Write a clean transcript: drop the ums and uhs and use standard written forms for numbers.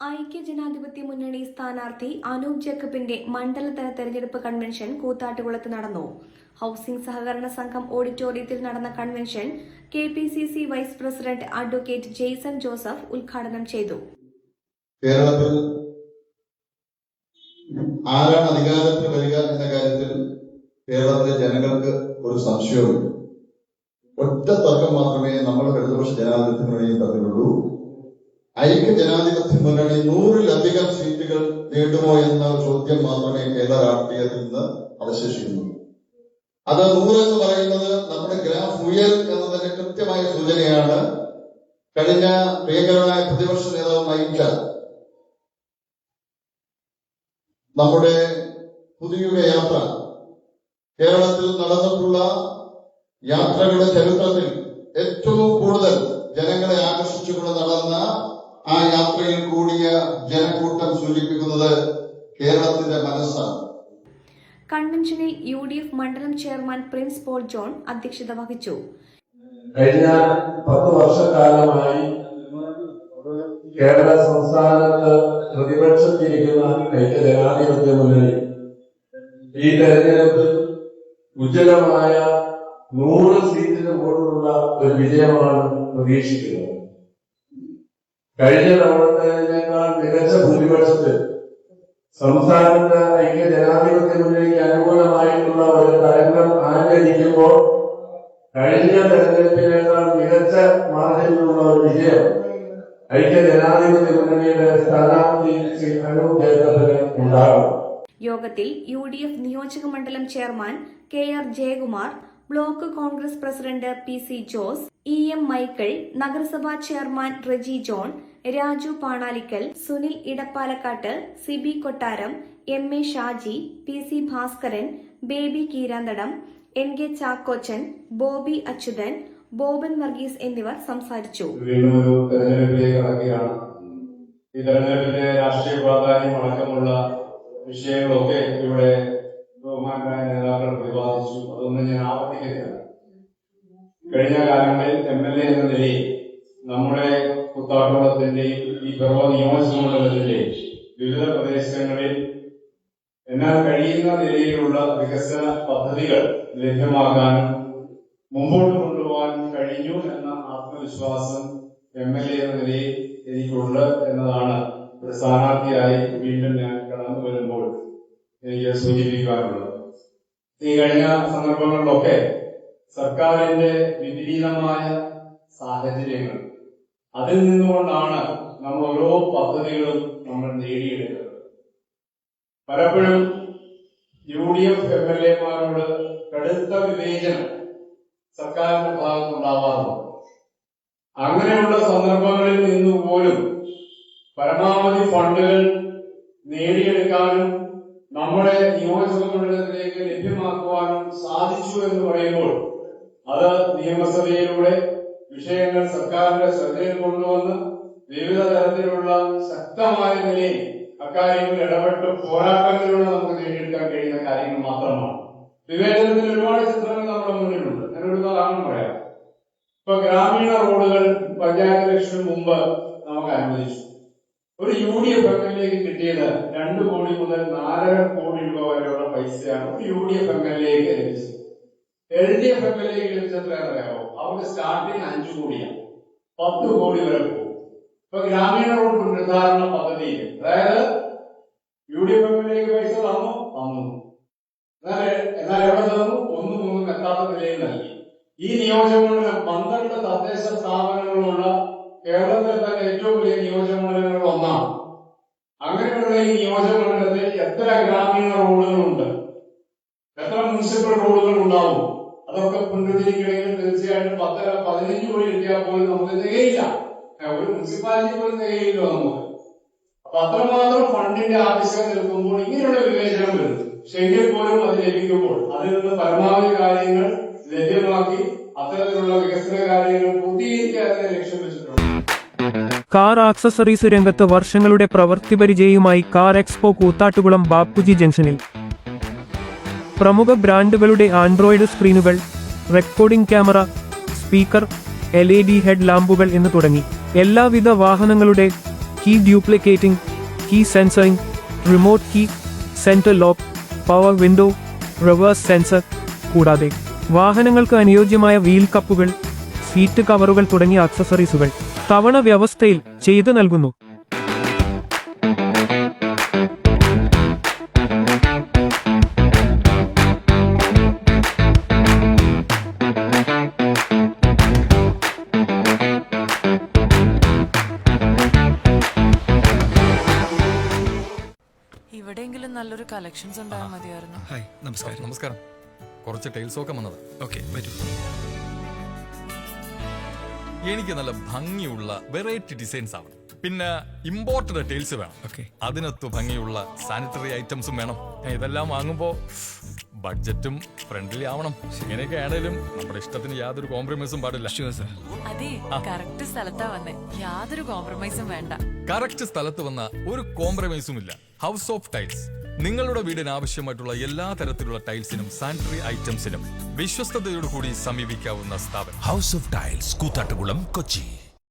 ഐക്യജനാധിപത്യ മുന്നണി സ്ഥാനാർത്ഥി അനൂപ് ജേക്കബിന്റെ മണ്ഡലതല തെരഞ്ഞെടുപ്പ് കൺവെൻഷൻ കൂത്താട്ടുകുളത്ത് നടന്നു. ഹൌസിംഗ് സഹകരണ സംഘം ഓഡിറ്റോറിയത്തിൽ നടന്ന convention KPCC vice president advocate Jaison Joseph ഉദ്ഘാടനം ചെയ്തു. കേരളത്തിൽ ആരാണ് അധികാരത്തിൽ വരിക എന്ന കാര്യത്തിൽ കേരളത്തിലെ ജനങ്ങൾക്ക് ഒരു സംശയവും ഒറ്റ തർക്കം മാത്രമേ നമ്മൾ ഇടതുപക്ഷ ജനാധിപത്യ മുന്നണിയും തമ്മിലുള്ളൂ. ഐക്യ ജനാധിപത്യ മുന്നണി 100-ലധികം സീറ്റുകൾ നേടുമോ എന്ന ചോദ്യം മാത്രമേ കേരള രാഷ്ട്രീയത്തിൽ നിന്ന് അവശേഷിക്കുന്നു. അത് 100 എന്ന് പറയുന്നത് നമ്മുടെ ഗ്രാഫ് ഉയൽ എന്നതിന്റെ കൃത്യമായ സൂചനയാണ്. കഴിഞ്ഞ പ്രിയങ്കരനായ പ്രതിപക്ഷ നേതാവ് മൈൻഡ നമ്മുടെ പുതിയ യാത്ര കേരളത്തിൽ നടന്നിട്ടുള്ള യാത്രകളുടെ ചരിത്രത്തിൽ ഏറ്റവും കൂടുതൽ ജനങ്ങളെ ആകർഷിച്ചുകൊണ്ട് നടന്ന ആ യാത്രയിൽ കൂടിയ ജനക്കൂട്ടം സൂചിപ്പിക്കുന്നത് കേരളത്തിന്റെ മനസ്സാണ്. കൺവെൻഷനിൽ UDF മണ്ഡലം ചെയർമാൻ പ്രിൻസ് പോൾ ജോൺ അധ്യക്ഷത വഹിച്ചു. കഴിഞ്ഞ 10 വർഷക്കാലമായി കേരള സംസ്ഥാനത്ത് പ്രതിപക്ഷത്തിരിക്കുന്ന ഐക്യ ജനാധിപത്യ മുന്നണി ഈ തെരഞ്ഞെടുപ്പിൽ ഉജ്ജ്വലമായ 100 സീറ്റിന് മുകളിലുള്ള ഒരു വിജയമാണ് പ്രതീക്ഷിക്കുന്നത്. കഴിഞ്ഞ തവണത്തേക്കാൾ മികച്ച ഭൂരിപക്ഷത്തിൽ സംസ്ഥാനത്ത് ഐക്യ ജനാധിപത്യ മുന്നണിക്ക് അനുകൂലമായിട്ടുള്ള ഒരു തരംഗം ആരംഭിക്കുമ്പോൾ കഴിഞ്ഞ തെരഞ്ഞെടുപ്പിനേക്കാൾ മികച്ച മാർജിനിലുള്ള ഒരു വിജയം ഐക്യ ജനാധിപത്യ മുന്നണിയുടെ സ്ഥാനാർത്ഥി ശ്രീ അനൂപ് ജേക്കബിന് ഉണ്ടാകും. യോഗത്തിൽ UDF നിയോജക മണ്ഡലം chairman KR Jayakumar, block Congress president PC Jose, EM Michael, നഗരസഭാ chairman Reji John, Raju Panalickal, Sunil Edappalakkattu, Sibi Kottaram, MA Shaji, PC Bhaskaran, Baby Keeranthadam, NK Chackochan, Bobby Achuthan, Boban Varghese എന്നിവർ സംസാരിച്ചു. ഈ തെരഞ്ഞെടുപ്പിന്റെ രാഷ്ട്രീയ പ്രാധാന്യം അടക്കമുള്ള വിഷയങ്ങളൊക്കെ ഇവിടെ ബഹുമാനരായ നേതാക്കൾ പ്രതിപാദിച്ചു. അതൊന്നും ഞാൻ ആവർത്തിക്കുന്നില്ല. കഴിഞ്ഞ കാലങ്ങളിൽ MLA എന്ന നിലയിൽ നമ്മുടെ കൂത്താട്ടുകുളത്തിന്റെയും ഈ പിറവ നിയോജകമണ്ഡലത്തിന്റെയും വിവിധ പ്രദേശങ്ങളിൽ എന്നാൽ കഴിയുന്ന നിലയിലുള്ള വികസന പദ്ധതികൾ ലഭ്യമാക്കാനും മുമ്പോട്ട് കൊണ്ടുപോകാനും കഴിഞ്ഞു എന്ന ആത്മവിശ്വാസം MLA എന്ന നിലയിൽ എനിക്കുണ്ട് എന്നതാണ് ഒരു സ്ഥാനാർത്ഥിയായി വീണ്ടും ഞാൻ കടന്നു വരുമ്പോൾ എനിക്ക് സൂചിപ്പിക്കാറുള്ളത്. ഈ കഴിഞ്ഞ സന്ദർഭങ്ങളിലൊക്കെ സർക്കാരിന്റെ വിപരീതമായ സാഹചര്യങ്ങൾ, അതിൽ നിന്നുകൊണ്ടാണ് നമ്മൾ ഓരോ പദ്ധതികളും നമ്മൾ നേടിയെടുക്കുന്നത്. പലപ്പോഴും UDF MLA-മാരോട് കടുത്ത വിവേചനം സർക്കാരിന്റെ ഭാഗത്തുണ്ടാവാറുണ്ട്. അങ്ങനെയുള്ള സന്ദർഭങ്ങളിൽ നിന്നുപോലും പരമാവധി ഫണ്ടുകൾ നേടിയെടുക്കാനും നമ്മുടെ നിയോജകമണ്ഡലത്തിലേക്ക് ലഭ്യമാക്കുവാനും സാധിച്ചു എന്ന് പറയുമ്പോൾ അത് നിയമസഭയിലൂടെ വിഷയങ്ങൾ സർക്കാരിന്റെ ശ്രദ്ധയിൽ കൊണ്ടുവന്ന് വിവിധ തരത്തിലുള്ള ശക്തമായ നിലയിൽ അക്കാര്യങ്ങളിൽ ഇടപെട്ട് പോരാട്ടങ്ങളിലൂടെ നമുക്ക് നേടിയെടുക്കാൻ കഴിയുന്ന കാര്യങ്ങൾ മാത്രമാണ്. വിവേചനത്തിൽ ഒരുപാട് ചിത്രങ്ങൾ നമ്മുടെ മുന്നിലുണ്ട്. ഞാനൊരു ഉദാഹരണം പറയാം. ഇപ്പൊ ഗ്രാമീണ റോഡുകൾ പഞ്ചായത്ത് ഇലക്ഷന് മുമ്പ് നമുക്ക് അനുവദിച്ചു. ഒരു UDF MLA കിട്ടിയത് 2 കോടി മുതൽ 4.5 കോടി രൂപ വരെയുള്ള പൈസയാണ് ഒരു UDF MLA ലഭിച്ചത്. LDF MLA ലഭിച്ചത് അറിയാമോ? അവർക്ക് സ്റ്റാർട്ടിങ് 5 കോടിയാണ്, 10 കോടി വരെ പോകും. ഇപ്പൊ ഗ്രാമീണ റോഡ് പുനരുദ്ധാരണ പദ്ധതിയിൽ, അതായത് UDF MLA പൈസ തന്നു, എന്നാൽ എവിടെ തന്നു? 1-3 എത്താത്ത നിലയിൽ നൽകി. ഈ നിയോജകമണ്ഡലം 12 തദ്ദേശ സ്ഥാപനങ്ങളുള്ള കേരളത്തിൽ തന്നെ ഏറ്റവും വലിയ നിയോജകമണ്ഡലങ്ങളിൽ ഒന്നാണ്. അങ്ങനെയുള്ള ഈ നിയോജകമണ്ഡലത്തിൽ എത്ര ഗ്രാമീണ റോഡുകളുണ്ട്, എത്ര മുനിസിപ്പൽ റോഡുകൾ ഉണ്ടാവും? അതൊക്കെ പുനരുദ്ധരിക്കണമെങ്കിൽ തീർച്ചയായിട്ടും 10-15 കോടി കിട്ടിയാൽ പോലും നമുക്ക് തികയില്ല. ഒരു മുനിസിപ്പാലിറ്റി പോലും തികയില്ലോ നമുക്ക്. അപ്പൊ അത്രമാത്രം ഫണ്ടിന്റെ ആവശ്യം നിൽക്കുമ്പോൾ ഇങ്ങനെയുള്ള വിവേചനം വരുന്നു. പക്ഷെ എങ്കിൽ പോലും അത് ലഭിക്കുമ്പോൾ അതിൽ നിന്ന് പരമാവധി കാര്യങ്ങൾ ലഭ്യമാക്കി അത്തരത്തിലുള്ള വികസന കാര്യങ്ങൾ പൂർത്തീകരിക്കാതെ ലക്ഷ്യം വെച്ചിട്ടുണ്ട്. കാർ ആക്സസറീസ് രംഗത്ത് വർഷങ്ങളുടെ പ്രവൃത്തി പരിചയവുമായി കാർ എക്സ്പോ കൂത്താട്ടുകുളം ബാപ്പുജി ജംഗ്ഷനിൽ പ്രമുഖ ബ്രാൻഡുകളുടെ ആൻഡ്രോയിഡ് സ്ക്രീനുകൾ, recording camera, speaker, LED head ലാമ്പുകൾ എന്ന് തുടങ്ങി എല്ലാവിധ വാഹനങ്ങളുടെ key duplicating, key sensoring, remote key, central lock, power window, reverse sensor, കൂടാതെ വാഹനങ്ങൾക്ക് അനുയോജ്യമായ വീൽ കപ്പുകൾ, സീറ്റ് കവറുകൾ തുടങ്ങിയ ആക്സസറീസുകൾ തവണ വ്യവസ്ഥയിൽ ചെയ്തു നൽകുന്നു. ഇവിടെയെങ്കിലും നല്ലൊരു കളക്ഷൻസ് ഉണ്ടായാൽ മതിയായിരുന്നു. ഹായ്, നമസ്കാരം. നമസ്കാരം. കുറച്ച് ടൈൽസ് ഒക്കെ വന്നത്. ഓക്കെ, വരൂ. എനിക്ക് നല്ല ഭംഗിയുള്ള വെറൈറ്റി ഡിസൈൻസ് ആവണം. പിന്നെ ഇമ്പോർട്ടഡ് ടൈൽസ് വേണം. ഓക്കെ. അതിനകത്ത് ഭംഗിയുള്ള സാനിറ്ററി ഐറ്റംസും വേണം. ഇതെല്ലാം വാങ്ങുമ്പോ ബഡ്ജറ്റും ഫ്രണ്ട്ലി ആവണം. ഇങ്ങനെയൊക്കെ ആണേലും നമ്മുടെ ഇഷ്ടത്തിന് യാതൊരു കോംപ്രമൈസും പാടില്ല. Sure sir. അതെ, കറക്റ്റ് സ്ഥലത്താ വന്നേ. യാതൊരു കോംപ്രമൈസും വേണ്ട. കറക്റ്റ് സ്ഥലത്ത് വന്ന ഒരു കോംപ്രമൈസും ഇല്ല. ഹൗസ് ഓഫ് ടൈൽസ് നിങ്ങളുടെ വീടിന് ആവശ്യമായിട്ടുള്ള എല്ലാ തരത്തിലുള്ള ടൈൽസിനും സാനിറ്ററി ഐറ്റംസിനും വിശ്വസ്തയോടുകൂടി സമീപിക്കാവുന്ന സ്ഥാപനം. House of tiles, Koothattukulam, Kochi.